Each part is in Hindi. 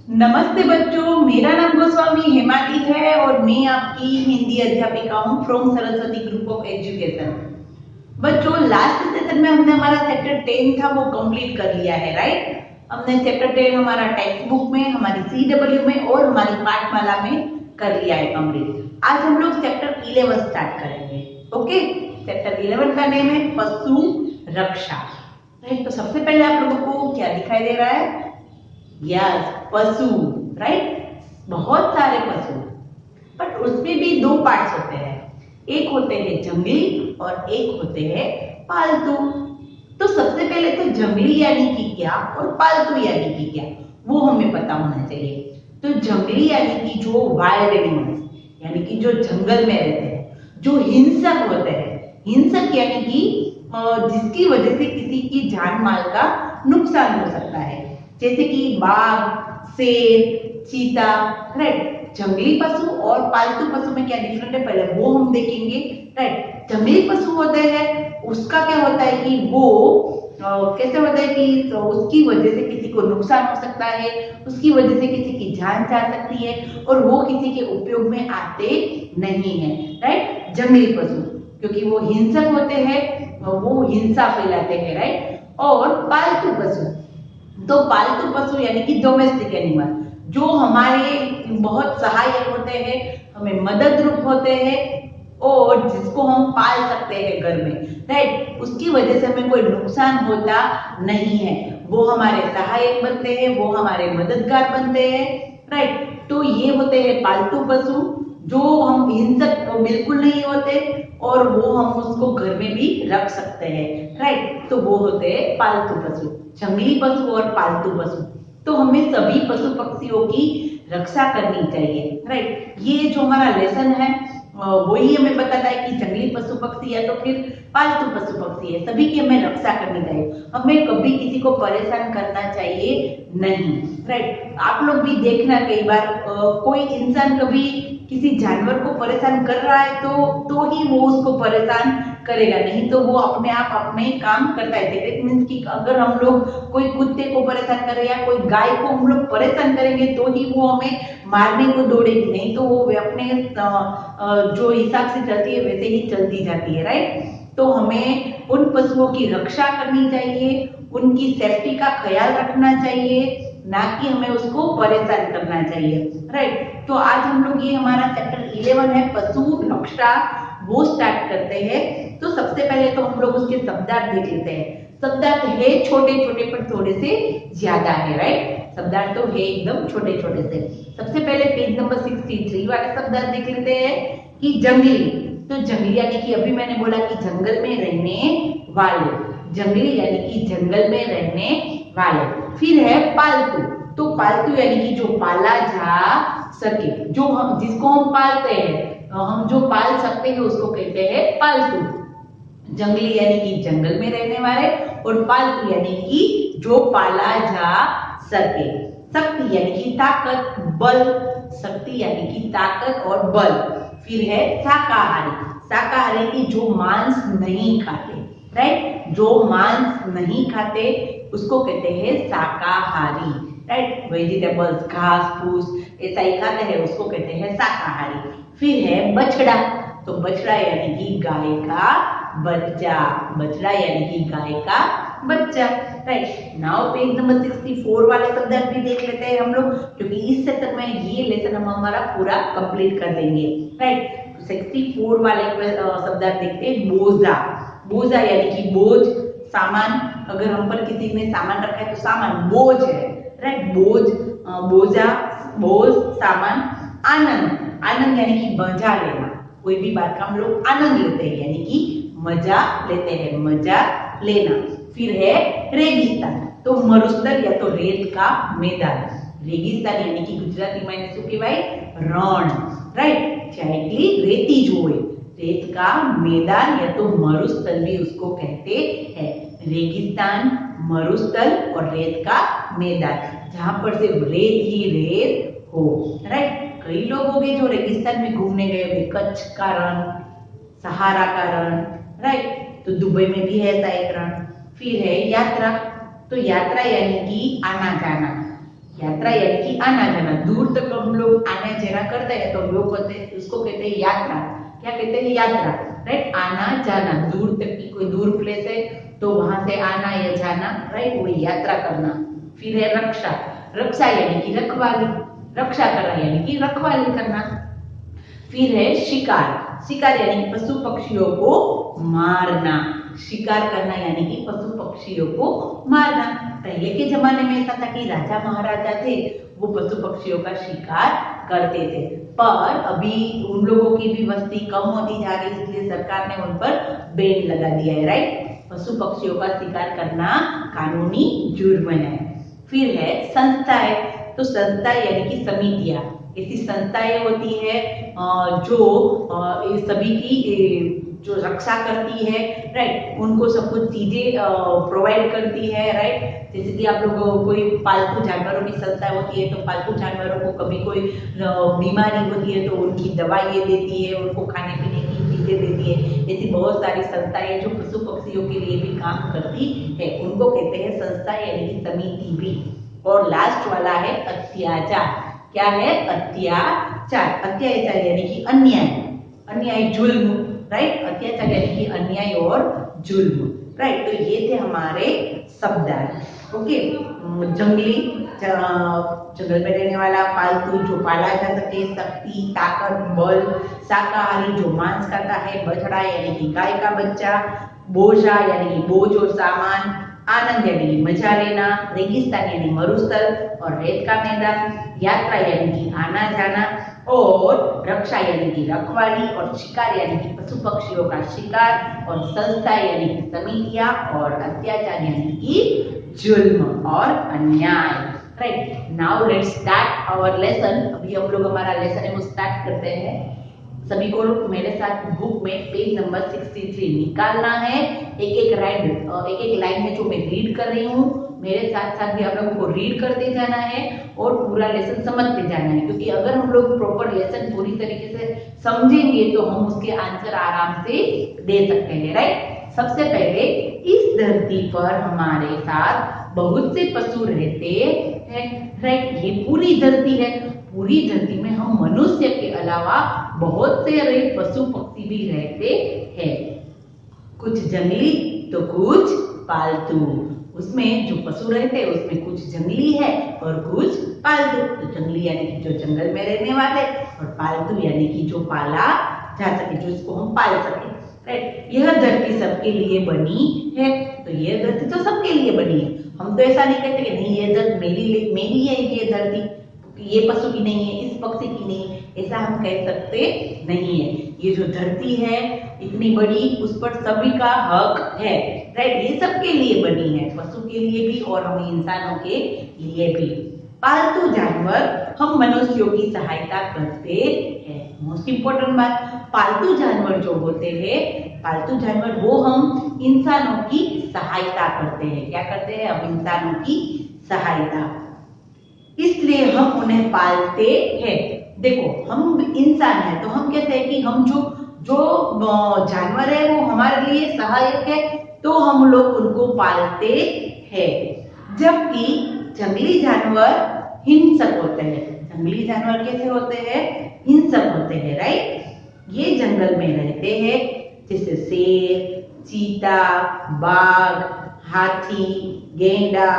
नमस्ते बच्चों, मेरा नाम गोस्वामी हेमाली है और मैं आपकी हिंदी अध्यापिका हूँ from Saraswati group of education. बच्चों, लास्ट सेशन में हमने हमारा चैप्टर 10 था वो कंप्लीट कर लिया है, राइट। हमने चैप्टर 10 हमारा टेक्स्ट बुक में, हमारी CW में और हमारी पाठमाला में कर लिया है कंप्लीट। आज हम लोग चैप्टर 11 स्टार्ट करेंगे। ओके, चैप्टर 11 का नेम है पशु रक्षा। राइट, तो सबसे पहले आप लोगों को क्या दिखाई दे रहा है? यस, पशु, राइट। बहुत सारे पशु, बट उसमें भी दो पार्ट्स होते हैं। एक होते हैं जंगली और एक होते हैं पालतू। तो सबसे पहले तो जंगली यानी कि क्या और पालतू यानी कि क्या, वो हमें पता होना चाहिए। तो जंगली यानी कि जो वाइल्ड एनिमल्स, यानी कि जो जंगल में रहते हैं, जो हिंसक होते हैं। हिंसक यानी कि जिसकी वजह से किसी की जान माल का नुकसान हो सकता है, जैसे कि बाघ, शेर, चीता, राइट। जंगली पशु और पालतू पशु में क्या डिफरेंट है पहले वो हम देखेंगे, राइट। जंगली पशु होते हैं, उसका क्या होता है कि वो कैसे होता है कि तो उसकी वजह से किसी को नुकसान हो सकता है, उसकी वजह से किसी की जान जा सकती है और वो किसी के उपयोग में आते नहीं है, राइट। जंगली पशु क्योंकि वो हिंसक होते हैं, वो हिंसा फैलाते हैं, राइट। और पालतू पशु, तो पालतू पशु यानी कि डोमेस्टिक एनिमल, जो हमारे बहुत सहायक होते हैं, हमें मदद रूप होते हैं और जिसको हम पाल सकते हैं घर में, राइट। उसकी वजह से हमें कोई नुकसान होता नहीं है, वो हमारे सहायक बनते हैं, वो हमारे मददगार बनते हैं, राइट। तो ये होते हैं पालतू पशु, जो हम हिंसक बिल्कुल नहीं होते और वो हम उसको घर में भी रख सकते हैं, राइट। तो वो होते हैं पालतू पशु, जंगली पशु और पालतू पशु। तो हमें सभी पशु पक्षियों की रक्षा करनी चाहिए, राइट। ये जो हमारा लेसन है वही हमें बताता है कि जंगली पशु पक्षी या तो फिर पालतू पशु पक्षी है, सभी की हमें रक्षा करनी चाहिए। हमें कभी किसी को परेशान करना चाहिए नहीं, राइट। आप लोग भी देखना, कई बार कोई इंसान कभी किसी जानवर को परेशान कर रहा है तो ही वो उसको परेशान करेगा, नहीं तो वो अपने आप अपने काम करता है। दैट मीन्स कि अगर हम लोग कोई कुत्ते को परेशान करें या कोई गाय को हम लोग परेशान करेंगे तो ही वो हमें मारने को दौड़ेगी, नहीं तो वो अपने जो हिसाब से चलती है वैसे ही चलती जाती है, राइट। तो हमें उन पशुओं की रक्षा करनी चाहिए, उनकी सेफ्टी का ख्याल रखना चाहिए, ना कि हमें उसको परेशान करना चाहिए, राइट। तो आज हम लोग ये हमारा चैप्टर 11 है पशु रक्षा, वो स्टार्ट करते हैं। तो सबसे पहले तो हम लोग उसके शब्दार्थ देख लेते हैं। शब्दार्थ है छोटे छोटे पर थोड़े से ज्यादा है, राइट। शब्दार्थ तो है एकदम छोटे छोटे से। सबसे पहले पेज नंबर 63 वाले शब्दार्थ देख लेते हैं कि जंगली। तो जंगली यानी कि अभी मैंने बोला कि जंगल में रहने वाले, जंगली यानी कि जंगल में रहने वाले। फिर है पालतू, तो पालतू यानी कि जो पाला जा सके, जो हम जिसको हम पालते हैं, हम जो पाल सकते हैं उसको कहते हैं पालतू। जंगली यानी कि जंगल में रहने वाले और पालतू यानी कि जो पाला जा सके। शक्ति यानी कि ताकत, बल, शक्ति यानी कि ताकत और बल। फिर है शाकाहारी, शाकाहारी की जो मांस नहीं खाते, राइट। जो मांस नहीं खाते उसको कहते हैं शाकाहारी, राइट। वेजिटेबल्स, घास फूस ऐसा ही खाते हैं, उसको कहते हैं शाकाहारी। फिर है बछड़ा, तो बछड़ा यानी कि गाय का बच्चा, बछड़ा यानी कि गाय का बच्चा, राइट। नाउ पेज नंबर 64 वाले शब्दार्थ भी देख लेते हैं हम लोग, क्योंकि इस सेशन में ये लेसन हम हमारा पूरा कंप्लीट कर देंगे, राइट। 64 वाले शब्दार्थ देखते हैं। बोझा, बोझा यानी कि बोझ, सामान। अगर हम पर किसी ने सामान रखा है तो सामान बोझ है, राइट। बोझ, बोझा, बोझ, सामान। आनंद, आनंद यानी कि मजा लेना, कोई भी बात का हम लोग आनंद लेते हैं यानी कि मजा लेते हैं, मजा लेना। फिर है रेगिस्तान, तो मरुस्थल या तो रेत का मैदान। रेगिस्तान यानी कि गुजराती में શું કહેવાય? રણ, राइट। एक्चुअली रेती जो है, रेत का मैदान या तो मरुस्थल भी उसको कहते हैं। रेगिस्तान, मरुस्थल और रेत का मैदान, जहां पर सिर्फ रेत ही रेत हो, राइट। कई लोग हो गए जो रेगिस्तान में घूमने गए हुए, कच्छ का रण, सहारा का रण, राइट। तो दुबई में भी है ऐसा एक रण। फिर है यात्रा, तो यात्रा यानी कि आना जाना, यात्रा यानी कि आना जाना, दूर तक हम लोग आना जाना करते हैं तो लोग उसको कहते हैं यात्रा। क्या कहते हैं? यात्रा, राइट। आना जाना, दूर तक की कोई दूर प्लेस है तो वहां से आना या जाना, राइट, वो यात्रा करना। फिर है रक्षा, रक्षा यानी कि रखवाली, रक्षा करना यानी कि रखवाली करना। फिर है शिकार, शिकार यानी कि पशु पक्षियों को मारना, शिकार करना यानी कि पशु पक्षियों को मारना। पहले के जमाने में ऐसा था कि राजा महाराजा थे वो पशु पक्षियों का शिकार करते थे, पर अभी उन लोगों की भी बस्ती कम होती जा रही है, इसलिए सरकार ने उन पर बैन लगा दिया है, राइट। पशु पक्षियों का शिकार करना कानूनी जुर्म है। फिर है संस्थाएं, तो संस्था यानी कि समितियां, ऐसी संस्थाएं होती है जो सभी की जो रक्षा करती है, राइट, उनको सब कुछ चीजें प्रोवाइड करती है, राइट। जैसे कि आप लोग कोई पालतू जानवरों की संस्था होती है तो पालतू जानवरों को कभी कोई बीमारी होती है तो उनकी दवाइयाँ देती है, उनको खाने पीने की चीजें देती है। ऐसी बहुत सारी संस्थाएं जो पशु पक्षियों के लिए भी काम करती है, उनको कहते हैं संस्था यानी कि समिति भी। और लास्ट वाला है अत्याचार। क्या है? अत्याचार, अत्याचार यानी कि अन्याय, अन्याय जुल्म, राइट। अत्याचार यानी कि अन्याय और जुल्म, राइट। तो ये थे हमारे शब्दार्थ, ओके। जंगली, जंगल में रहने वाला, पालतू जो पाला जा सके, शक्ति, ताकत, बल, शाकाहारी जो मांस खाता है, बछड़ा यानी कि गाय का बच्चा, बोझा यानी कि बोझ और सामान, आनंद यानी कि मजा लेना, रेगिस्तान यानी मरुस्थल और रेत का मैदान, यात्रा यानी कि आना जाना, और रक्षा यानी कि रखवाली, और शिकार यानी कि पशु पक्षियों का शिकार, और संस्था यानी कि समितियां, और अत्याचार यानी कि जुल्म और अन्याय, right. Now let's start our lesson. अभी हम लोग हमारा लेसन है वो स्टार्ट करते हैं। सभी को मेरे साथ बुक में पेज नंबर 63 निकालना है। एक एक लाइन है जो मैं रीड कर रही हूँ, मेरे साथ साथ भी आप लोगों को रीड करते जाना है और पूरा लेसन समझते जाना है, क्योंकि अगर हम लोग प्रॉपर लेसन पूरी तरीके से समझेंगे तो हम उसके आंसर आराम से दे सकते हैं, राइट। सबसे पहले, इस धरती पर हमारे साथ बहुत से पशु रहते हैं, राइट। ये पूरी धरती है, पूरी धरती में हम मनुष्य के अलावा बहुत से पशु पक्षी भी रहते हैं, कुछ जंगली तो कुछ पालतू। उसमें जो पशु रहते हैं उसमें कुछ जंगली है और कुछ पालतू। तो जंगली यानी कि जो जंगल में रहने वाले, और पालतू यानी कि जो पाला जा सके, जो इसको हम पाल सके, राइट। यह धरती सबके लिए बनी है, तो यह धरती तो सबके लिए बनी है। हम तो ऐसा नहीं कहते कि नहीं ये धरती मेरी है, ये धरती ये पशु की नहीं है, इस पक्षी की नहीं है, ऐसा हम कह सकते नहीं है। ये जो धरती है इतनी बड़ी, उस पर सभी का हक है, राइट। ये सबके लिए बनी है, पशु के लिए भी और हम इंसानों के लिए भी। पालतू जानवर हम मनुष्यों की सहायता करते हैं। मोस्ट इंपोर्टेंट बात, पालतू जानवर जो होते हैं, पालतू जानवर वो हम इंसानों की सहायता करते हैं। क्या करते हैं? हम इंसानों की सहायता, इसलिए हम उन्हें पालते हैं। देखो, हम इंसान हैं तो हम कहते हैं कि हम जो जानवर है वो हमारे लिए सहायक है, तो हम लोग उनको पालते हैं। जबकि जंगली जानवर हिंसक होते हैं। जंगली जानवर कैसे होते हैं? हिंसक होते हैं, राइट। ये जंगल में रहते हैं, जैसे शेर, चीता, बाघ, हाथी, गेंडा,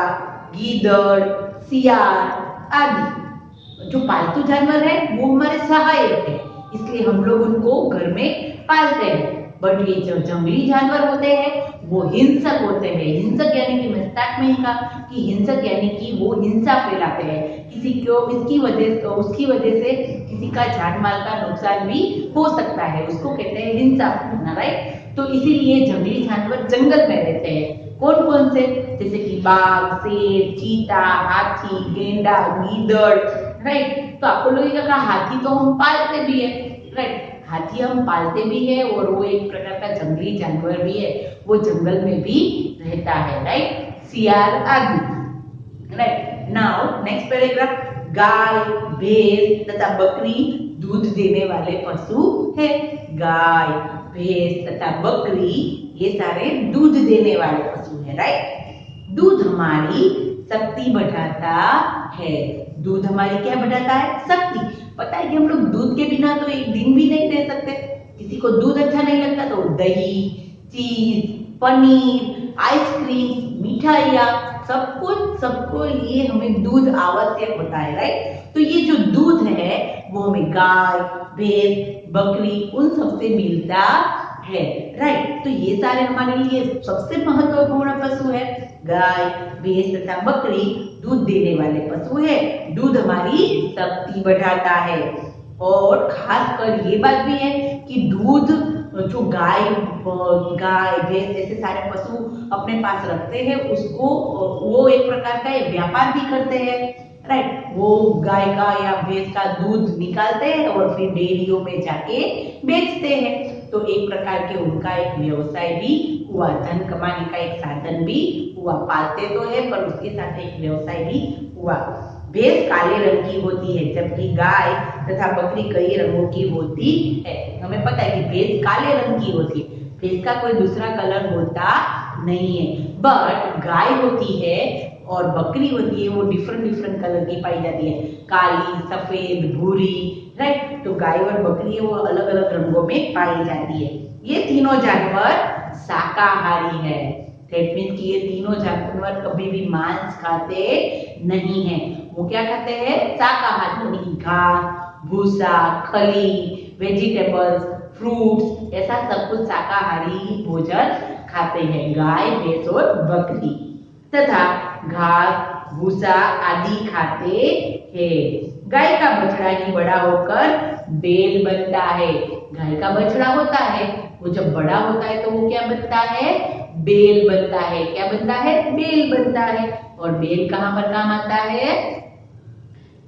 गीदड़, सियार आदि। जो पालतू जानवर है वो हमारे सहायक है, इसलिए हम लोग उनको घर में पालते हैं। बट ये जो जंगली जानवर होते हैं वो हिंसक होते हैं। हिंसक यानी कि मैं स्टार्ट में ही कहा कि हिंसक यानी कि वो हिंसा फैलाते हैं, किसी को उसकी वजह से किसी का जान माल का नुकसान भी हो सकता है, उसको कहते हैं हिंसा फैलाना, राइट। तो इसीलिए जंगली जानवर जंगल में रहते हैं। कौन कौन से? जैसे कि बाघ, शेर, चीता, हाथी, गेंडा, गीदड़, राइट। तो आपको लगेगा कि हाथी तो हम पालते भी है, राइट। हाथी हम पालते भी है और वो एक प्रकार का जंगली जानवर भी है, वो जंगल में भी रहता है, राइट। सियार आदि, राइट। नाउ नेक्स्ट पैराग्राफ, गाय, भैंस तथा बकरी दूध देने वाले पशु है। गाय, भैंस तथा बकरी ये सारे दूध देने वाले पशु है, राइट। दूध हमारी शक्ति बढ़ाता है। दूध हमारी क्या बढ़ाता है? शक्ति। पता है कि हम लोग दूध के बिना तो एक दिन भी नहीं रह सकते। किसी को दूध अच्छा नहीं लगता तो दही, चीज, पनीर, आइसक्रीम, मिठाइयाँ, सबको लिए हमें दूध आवश्यक होता है, राइट। तो ये जो दूध है वो हमें गाय, भैंस, बकरी उन सबसे मिलता है, राइट। तो ये सारे हमारे लिए सबसे महत्वपूर्ण पशु है। गाय, भैंस तथा बकरी दूध देने वाले पशु है। दूध हमारी शक्ति बढ़ाता है। और खास कर ये बात भी है कि दूध जो गाय भैंस ऐसे सारे पशु अपने पास रखते हैं, उसको वो एक प्रकार का व्यापार भी करते हैं, राइट। वो गाय का या भैंस का दूध निकालते हैं और फिर डेयरियों में जाके बेचते हैं। तो एक प्रकार के उनका एक व्यवसाय भी हुआ, धन कमाने का एक साधन भी हुआ। पालते तो है पर उसके साथ एक व्यवसाय भी हुआ। भैंस काले रंग की होती है जबकि गाय तथा बकरी कई रंगों की होती है। हमें पता है कि भैंस काले रंग की होती है, भैंस का कोई दूसरा कलर होता नहीं है। बट गाय होती है और बकरी होती है वो डिफरेंट कलर की पाई जाती है, काली, सफेद, भूरी, राइट। तो गाय और बकरी है वो अलग अलग रंगों में पाई जाती है। ये तीनों जानवर शाकाहारी है। दैट मीन्स कि ये तीनों जानवर कभी भी मांस खाते नहीं है। वो क्या खाते हैं? शाकाहारी, यानी कि घास, भूसा, खली, वेजिटेबल्स, फ्रूट्स, ऐसा सब कुछ शाकाहारी भोजन खाते हैं गाय, भैंस और बकरी। तथा घास, भूसा आदि खाते हैं। गाय का बछड़ा ही बड़ा होकर बैल बनता है। गाय का बछड़ा होता है वो जब बड़ा होता है तो वो क्या बनता है? बैल बनता है। क्या बनता है? बैल बनता है। और बैल कहाँ पर काम आता है?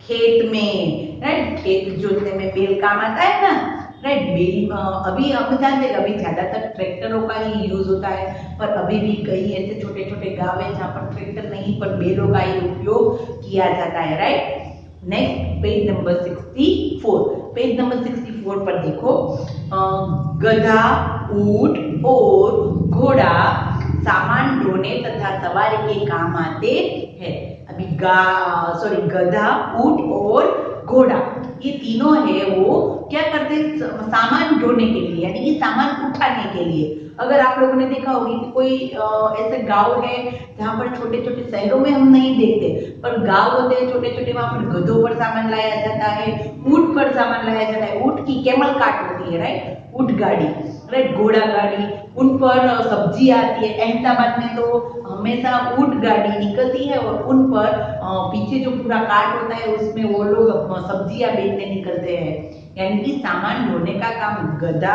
खेत में, राइट। खेत जोतने में बैल काम आता है ना, राइट। बैल अभी हम जानते हैं अभी ज्यादातर ट्रैक्टरों का ही यूज होता है, पर अभी भी कई ऐसे छोटे छोटे गांव है जहाँ पर ट्रैक्टर नहीं पर बैलों का ही उपयोग किया जाता है, right. Next page number 64। Page number 64 पर देखो, गधा, ऊंट और घोड़ा सामान ढोने तथा सवारी के काम आते हैं। अभी गधा, ऊंट और घोड़ा ये तीनों है वो क्या करते हैं? सामान ढोने के लिए, यानी कि सामान उठाने के लिए। अगर आप लोगों ने देखा होगी कि कोई ऐसे गांव है जहाँ पर छोटे छोटे, शहरों में हम नहीं देखते पर गांव होते हैं छोटे छोटे, वहां पर गधों पर सामान लाया जाता है, ऊंट पर सामान लाया जाता है। ऊंट की कैमल कार्ट होती है, राइट, ऊंट गाड़ी, राइट, घोड़ा गाड़ी, उन पर सब्जी आती है। अहमदाबाद में तो हमेशा ऊंट गाड़ी निकलती है और उन पर पीछे जो पूरा कार्ट होता है उसमें वो लोग सब्जियां बेचने निकलते हैं। यानी कि सामान ढोने का काम गधा,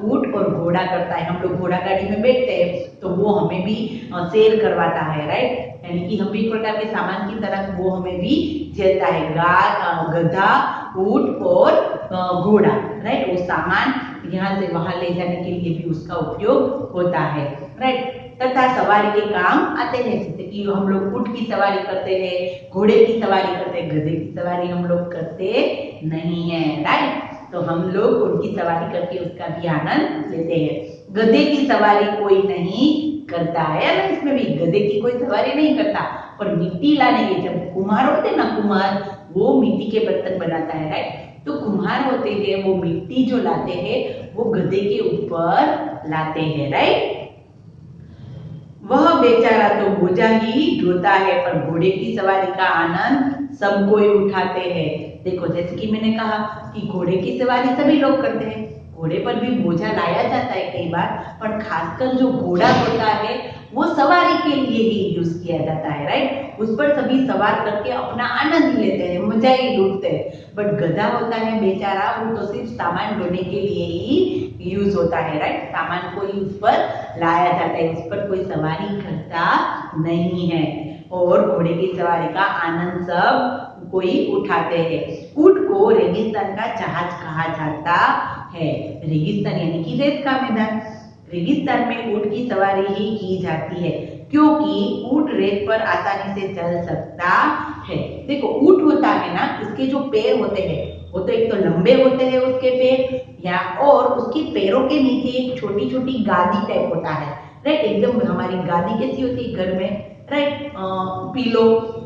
ऊंट और घोड़ा करता है। हम लोग घोड़ा गाड़ी में बैठते हैं तो वो हमें भी सेल करवाता है, राइट। यानी कि हम भी एक प्रकार के सामान की तरह वो हमें भी झेलता है। गधा, ऊंट और घोड़ा, राइट। वो सामान यहाँ से वहां ले जाने के लिए भी उसका उपयोग होता है, राइट। तथा सवारी के काम आते हैं, जैसे कि हम लोग ऊंट की सवारी करते हैं, घोड़े की सवारी करते हैं, गधे की सवारी हम लोग करते नहीं है, राइट। तो हम लोग उनकी सवारी करके उसका भी आनंद लेते हैं। गधे की सवारी कोई नहीं करता है ना, इसमें भी गधे की कोई सवारी नहीं करता। पर मिट्टी लाने के जब कुम्हार होते ना, कुम्हार वो मिट्टी के बर्तन बनाता है, राइट। तो कुम्हार होते हैं वो मिट्टी जो लाते हैं वो गधे के ऊपर लाते हैं, राइट। वह बेचारा तो बोझा ही ढोता है पर घोड़े की सवारी का आनंद सब कोई उठाते हैं। देखो जैसे कि मैंने कहा कि घोड़े की सवारी सभी लोग करते हैं, घोड़े पर भी बोझा लाया जाता है कई बार, पर खासकर जो घोड़ा होता है वो सवारी के लिए ही यूज किया जाता है, राइट। उस पर सभी सवार करके अपना आनंद लेते हैं, मजा ही लूटते हैं। बट गधा होता है बेचारा, वो तो सिर्फ सामान ढोने के लिए ही यूज होता है, राइट। सामान को ही उस पर लाया जाता है, उस पर कोई सवारी करता नहीं है। और घोड़े की सवारी का आनंद सब कोई उठाते हैं। ऊंट को रेगिस्तान का जहाज कहा जाता है। रेगिस्तान यानी कि रेत का मैदान। रेगिस्तान में ऊंट की सवारी ही की जाती है क्योंकि ऊंट रेत पर आसानी से चल सकता है। देखो ऊंट होता है ना, इसके जो पैर होते हैं वो तो एक तो लंबे होते हैं उसके पैर, या और उसके पैरों के नीचे एक छोटी छोटी गादी टाइप होता है, राइट। एकदम हमारी गादी कैसी होती है घर में, राइट, पिलो,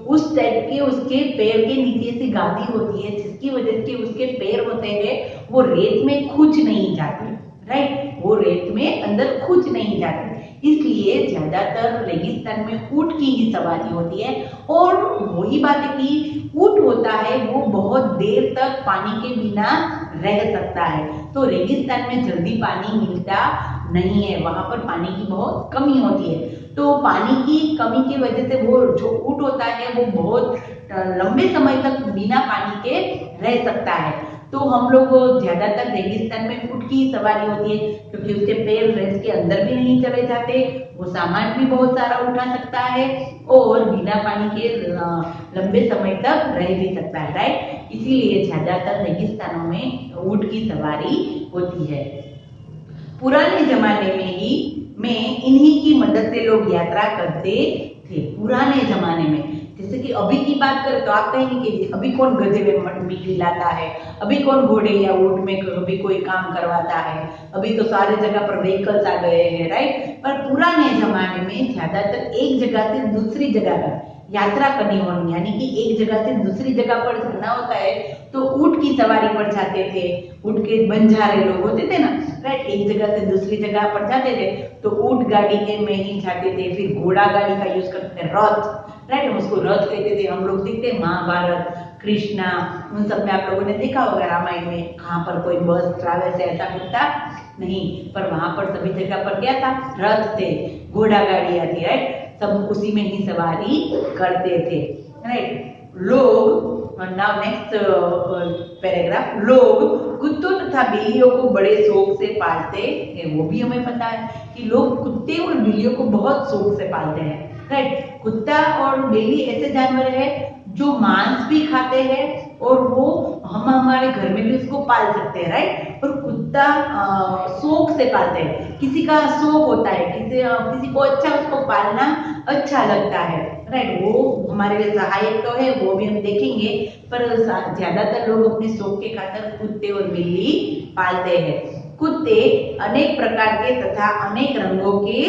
उस टाइप के उसके पैर के नीचे से गादी होती है जिसकी वजह से उसके पैर होते हैं वो रेत में खुज नहीं जाते, राइट, वो रेत में अंदर खुज नहीं जाते। इसलिए ज्यादातर रेगिस्तान में ऊंट की ही सवारी होती है। और वही बात है कि ऊंट होता है वो बहुत देर तक पानी के बिना रह सकता है। तो रेगिस्तान में जल्दी पानी मिलता नहीं है, वहां पर पानी की बहुत कमी होती है। तो पानी की कमी की वजह से वो जो ऊंट होता है वो बहुत लंबे समय तक बिना पानी के रह सकता है। तो हम लोग ज्यादातर रेगिस्तान में ऊंट की सवारी होती है क्योंकि उसके पैर रेत के अंदर भी नहीं चले जाते, वो सामान भी बहुत सारा उठा सकता है और बिना पानी के लंबे समय तक रह भी सकता है, राइट। इसीलिए ज्यादातर रेगिस्तानों में ऊंट की सवारी होती है। पुराने जमाने में इन्हीं की मदद से लोग यात्रा करते थे। पुराने जमाने में, जैसे कि अभी की बात करें तो आप कहेंगे कि अभी कौन गधे में मिट्टी लाता है, अभी कौन घोड़े या ऊंट में कभी कोई काम करवाता है, अभी तो सारे जगह पर व्हीकल्स आ गए हैं, राइट। पर पुराने जमाने में ज्यादातर एक जगह से दूसरी जगह पर यात्रा करनी होनी, यानी कि एक जगह से दूसरी जगह पर जाना होता है तो ऊंट की सवारी पर जाते थे। ऊंट के बंजारे लोग होते थे ना, राइट, एक जगह से दूसरी जगह पर जाते थे तो ऊंट गाड़ी के में ही जाते थे। फिर घोड़ा गाड़ी का यूज करते थे, रथ, राइट, हम उसको रथ कहते थे। हम लोग देखते महाभारत, कृष्णा, उन सब में आप लोगों ने देखा होगा रामायण में कहाँ पर कोई बस ट्रैवल्स ऐसा कुछ था नहीं, पर वहां पर सभी जगह पर क्या था, रथ थे, घोड़ा गाड़ियां थी, राइट, सब उसी में ही सवारी करते थे, राइट। लोग, नाउ नेक्स्ट पैराग्राफ, लोग कुत्तों तथा बिल्लियों को बड़े शौक से पालते हैं। वो भी हमें पता है कि लोग कुत्ते और बिल्लियों को बहुत शौक से पालते हैं, राइट। कुत्ता और बिल्ली ऐसे जानवर है जो मांस भी खाते हैं और वो हम हमारे घर में भी उसको पाल सकते हैं, राइट। और कुत्ता शौक से पालते हैं, किसी का शौक होता है, किसी को अच्छा उसको पालना अच्छा लगता है, राइट, वो हमारे लिए सहायक तो है, वो भी हम देखेंगे। पर ज्यादातर लोग अपने शौक के खातिर कुत्ते और बिल्ली पालते हैं। कुत्ते अनेक प्रकार के तथा अनेक रंगों के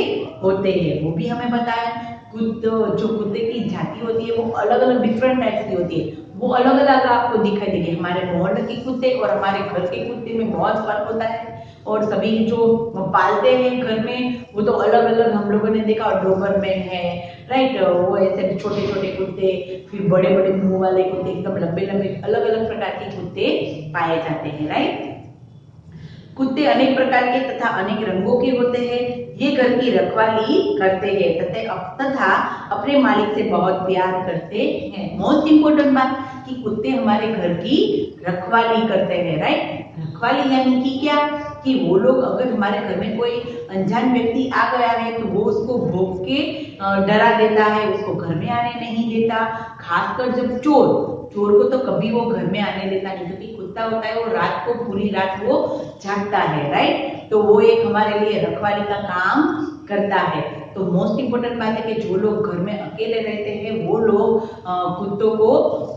होते हैं, वो भी हमें पता है। जो कुत्ते की जाति होती है वो अलग अलग डिफरेंट टाइप्स की होती है, वो अलग अलग आपको दिखाई देगी। हमारे मोहल्ले के कुत्ते और हमारे घर के कुत्ते में बहुत फर्क होता है। और सभी जो पालते हैं घर में वो तो अलग अलग, हम लोगों ने देखा, डोबरमैन है, राइट, वो ऐसे छोटे छोटे कुत्ते, फिर बड़े बड़े मुंह वाले कुत्ते, एकदम लंबे लंबे, अलग अलग प्रकार के कुत्ते पाए जाते हैं, राइट। कुत्ते अनेक प्रकार के तथा अनेक रंगों के होते हैं। ये घर की रखवाली करते हैं तथा अपने मालिक से बहुत प्यार करते हैं। मोस्ट इंपोर्टेंट बात कि कुत्ते हमारे घर की रखवाली करते हैं, राइट। रखवाली यानी कि क्या, कि वो लोग अगर हमारे घर में कोई अनजान व्यक्ति आ गया है तो वो उसको भौंक के डरा देता है, उसको घर में आने नहीं देता। खासकर जब चोर को तो कभी वो घर में आने देता नहीं, क्योंकि कुत्ता होता है वो रात को पूरी रात वो जागता है, राइट। तो वो एक हमारे लिए रखवाली का काम करता है। तो मोस्ट इंपोर्टेंट बात है कि जो लोग घर में अकेले रहते हैं वो लोग कुत्तों को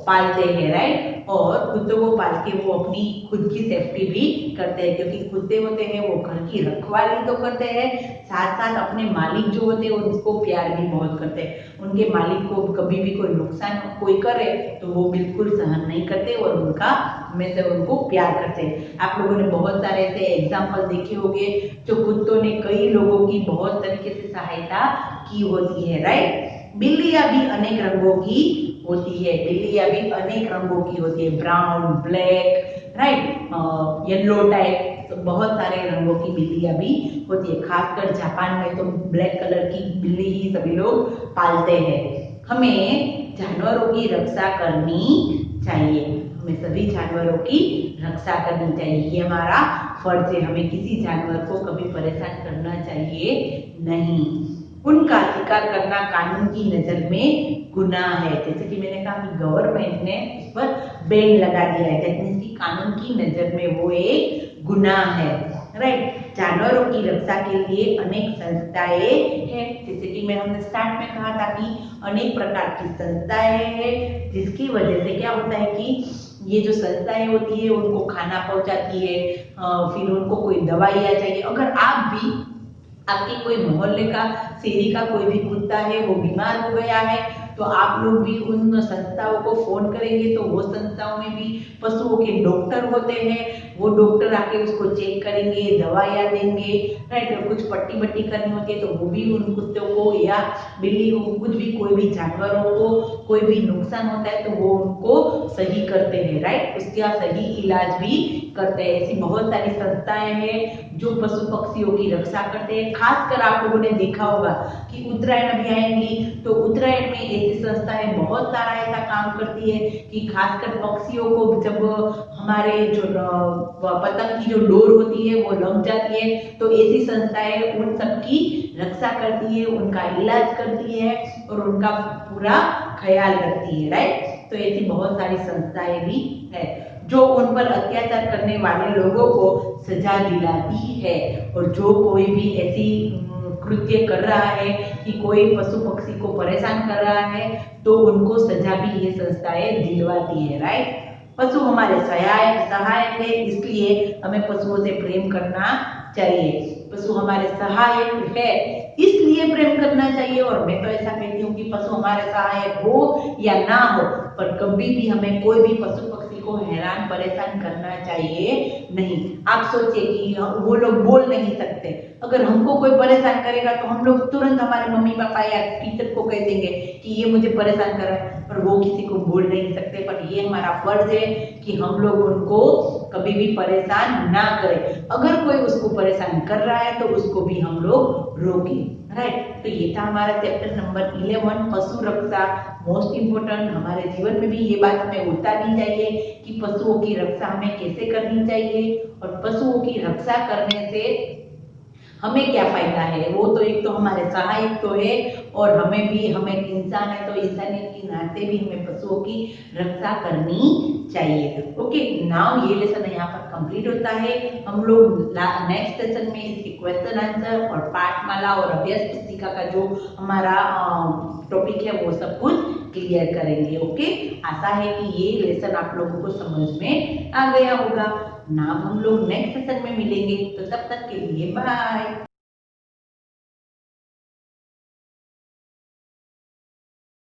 पालते हैं, राइट। और कुत्तों को पाल के वो अपनी खुद की सेफ्टी भी करते हैं, क्योंकि कुत्ते होते हैं वो घर की रखवाली तो करते हैं, साथ साथ अपने मालिक जो होते हैं उनको प्यार भी बहुत करते हैं। उनके मालिक को कभी भी कोई नुकसान कोई करे तो वो बिल्कुल सहन नहीं करते और उनका हमेशा उनको प्यार करते हैं। आप लोगों ने बहुत सारे ऐसे एग्जाम्पल देखे होंगे जो कुत्तों ने कई लोगों की बहुत तरीके से सहायता की होती है, राइट। बिल्लियां भी अनेक रंगों की होती है, बिल्लियां भी अनेक रंगों की होती है, brown, black, right, yellow type, तो बहुत सारे रंगों की बिल्लियां भी होती है। खासकर जापान में तो ब्लैक कलर की बिल्ली ही सभी लोग पालते हैं। हमें जानवरों की रक्षा करनी चाहिए, हमें सभी जानवरों की रक्षा करनी चाहिए, ये हमारा फर्ज है। हमें किसी जानवर को कभी परेशान करना चाहिए नहीं। उनका शिकार करना कानून की नजर में गुनाह है। जैसे कि मैंने कहा कि गवर्नमेंट ने इस पर बैन लगा दिया है, दैट मीन्स कि कानून की नजर में वो एक गुनाह है, राइट। जानवरों की रक्षा के लिए अनेक संस्थाएं हैं, जैसे कि हमने स्टार्ट में कहा था कि अनेक प्रकार की संस्थाएं हैं, जिसकी वजह से क्या होता है कि ये जो संस्थाएं होती है उनको खाना पहुंचाती है, फिर उनको कोई दवाइयाँ चाहिए। अगर आप भी आपके कोई मोहल्ले का शहरी का कोई भी कुत्ता है वो बीमार हो गया है तो आप लोग भी उन संस्थाओं को फोन करेंगे तो वो संस्थाओं में भी पशुओं के डॉक्टर होते हैं, वो डॉक्टर आके उसको चेक करेंगे, दवाइयाँ देंगे, राइट। और कुछ पट्टी बट्टी करनी होती है तो वो भी उन कुत्तों को या बिल्ली को, कुछ भी कोई भी जानवरों को कोई भी नुकसान होता है तो वो उनको सही करते हैं, राइट। उसका सही इलाज भी करते हैं। ऐसी बहुत सारी संस्थाएं हैं जो पशु पक्षियों की रक्षा करते हैं। खासकर आप लोगों ने देखा होगा कि उत्तरायण अभी आएंगी तो उत्तरायण में ऐसी संस्थाएं बहुत सारा ऐसा काम करती है कि खासकर पक्षियों को जब हमारे जो पतंग की जो डोर होती है वो लग जाती है तो ऐसी संस्थाएं उन सबकी रक्षा करती है, उनका इलाज करती है और उनका पूरा ख्याल रखती है, राइट। तो ऐसी बहुत सारी संस्थाएं भी है जो उन पर अत्याचार करने वाले लोगों को सजा दिलाती है। और जो कोई भी ऐसी कृत्य कर रहा है कि कोई पशु पक्षी को परेशान कर रहा है तो उनको सजा भी ये संस्थाएं दिलवाती है, राइट। पशु हमारे सहायक है, इसलिए हमें पशुओं से प्रेम करना चाहिए। पशु हमारे सहायक है इसलिए प्रेम करना चाहिए। और मैं तो ऐसा कहती हूँ कि पशु हमारे सहायक हो या ना हो पर कभी भी हमें कोई भी पशु पक्षी को हैरान परेशान करना चाहिए नहीं। आप सोचिए कि वो लोग बोल नहीं सकते, अगर हमको कोई परेशान करेगा तो हम लोग तुरंत हमारे मम्मी पापा या टीचर को कह देंगे कि ये मुझे परेशान कर रहा है, पर वो किसी को बोल नहीं सकते। पर ये हमारा फर्ज है कि हम लोग उनको कभी भी परेशान ना करें। अगर कोई उसको परेशान कर रहा है तो उसको भी हम लोग रोकें, राइट। तो ये था हमारा चैप्टर नंबर 11 पशु रक्षा। मोस्ट इम्पोर्टेंट, हमारे जीवन में भी ये बात हमें उतारनी चाहिए कि पशुओं की रक्षा हमें कैसे करनी चाहिए और पशुओं की रक्षा करने से हमें क्या फायदा है। वो तो एक तो हमारे सहायक तो है और हमें भी, हम एक इंसान है तो इंसानियत के नाते भी हमें पशुओं की रक्षा करनी चाहिए। ओके, नाउ ये लेसन यहाँ पर कंप्लीट होता है। हम लोग नेक्स्ट सेशन में इसके क्वेश्चन आंसर और पाठमाला और अभ्यास पुस्तिका का जो हमारा टॉपिक है वो सब कुछ क्लियर करेंगे। ओके, आशा है कि ये लेसन आप लोगों को समझ में आ गया होगा ना। हम लोग नेक्स्ट सेशन में मिलेंगे, तो तब तक के लिए बाय।